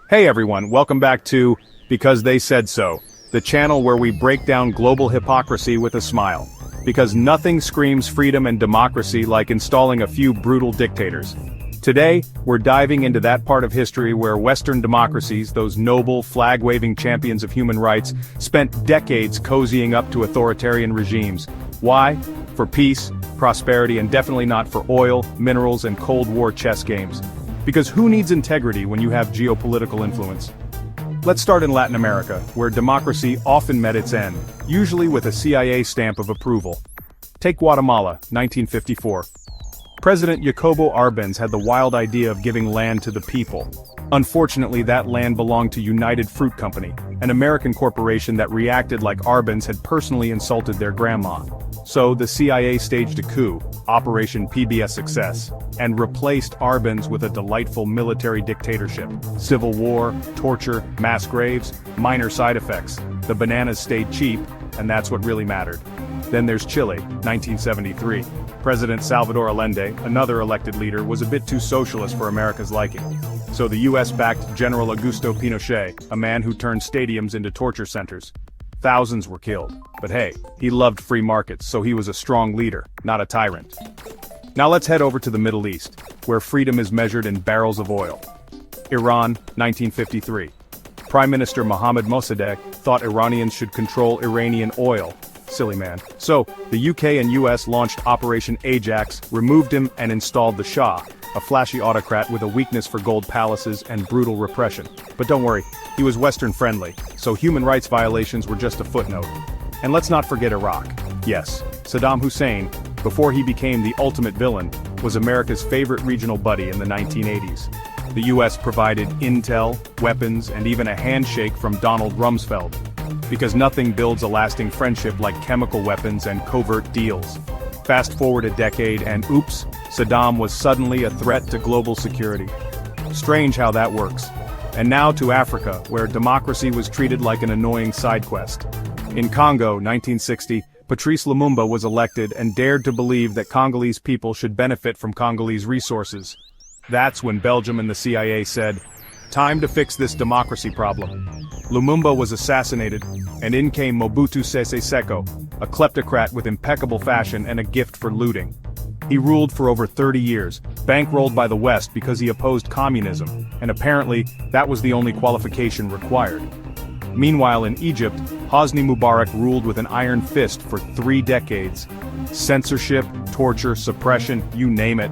Hey everyone, welcome back to Because They Said So, the channel where we break down global hypocrisy with a smile. Because nothing screams freedom and democracy like installing a few brutal dictators. Today, we're diving into that part of history where Western democracies, those noble, flag-waving champions of human rights, spent decades cozying up to authoritarian regimes. Why? For peace, prosperity, and definitely not for oil, minerals, and Cold War chess games. Because who needs integrity when you have geopolitical influence? Let's start in Latin America, where democracy often met its end, usually with a CIA stamp of approval. Take Guatemala, 1954. President Jacobo Arbenz had the wild idea of giving land to the people. Unfortunately, that land belonged to United Fruit Company, an American corporation that reacted like Arbenz had personally insulted their grandma. So the CIA staged a coup, Operation PBS Success, and replaced Arbenz with a delightful military dictatorship. Civil war, torture, mass graves, minor side effects. The bananas stayed cheap, and that's what really mattered. Then there's Chile, 1973. President Salvador Allende, another elected leader, was a bit too socialist for America's liking. So the US backed General Augusto Pinochet, a man who turned stadiums into torture centers. Thousands were killed. But hey, he loved free markets, so he was a strong leader, not a tyrant. Now let's head over to the Middle East, where freedom is measured in barrels of oil. Iran, 1953. Prime Minister Mohammad Mossadegh thought Iranians should control Iranian oil. Silly man. So, the UK and US launched Operation Ajax, removed him, and installed the Shah, a flashy autocrat with a weakness for gold palaces and brutal repression. But don't worry, he was Western-friendly, so human rights violations were just a footnote. And let's not forget Iraq. Yes, Saddam Hussein, before he became the ultimate villain, was America's favorite regional buddy in the 1980s. The US provided intel, weapons, and even a handshake from Donald Rumsfeld. Because nothing builds a lasting friendship like chemical weapons and covert deals. Fast forward a decade and oops, Saddam was suddenly a threat to global security. Strange how that works. And now to Africa, where democracy was treated like an annoying side quest. In Congo, 1960, Patrice Lumumba was elected and dared to believe that Congolese people should benefit from Congolese resources. That's when Belgium and the CIA said, "Time to fix this democracy problem." Lumumba was assassinated, and in came Mobutu Sese Seko, a kleptocrat with impeccable fashion and a gift for looting. He ruled for over 30 years, bankrolled by the West because he opposed communism, and apparently, that was the only qualification required. Meanwhile in Egypt, Hosni Mubarak ruled with an iron fist for 3 decades. Censorship, torture, suppression, you name it.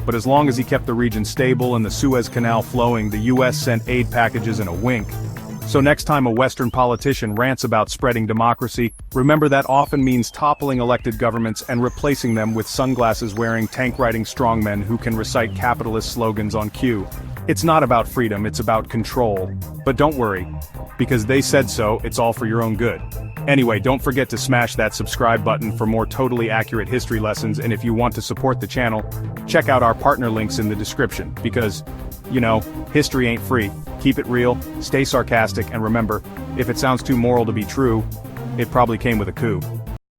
But as long as he kept the region stable and the Suez Canal flowing, the US sent aid packages in a wink. So next time a Western politician rants about spreading democracy, remember that often means toppling elected governments and replacing them with sunglasses-wearing, tank-riding strongmen who can recite capitalist slogans on cue. It's not about freedom, it's about control. But don't worry, because they said so, it's all for your own good. Anyway, don't forget to smash that subscribe button for more totally accurate history lessons, and if you want to support the channel, check out our partner links in the description, because, you know, history ain't free. Keep it real, stay sarcastic, and remember, if it sounds too moral to be true, it probably came with a coup.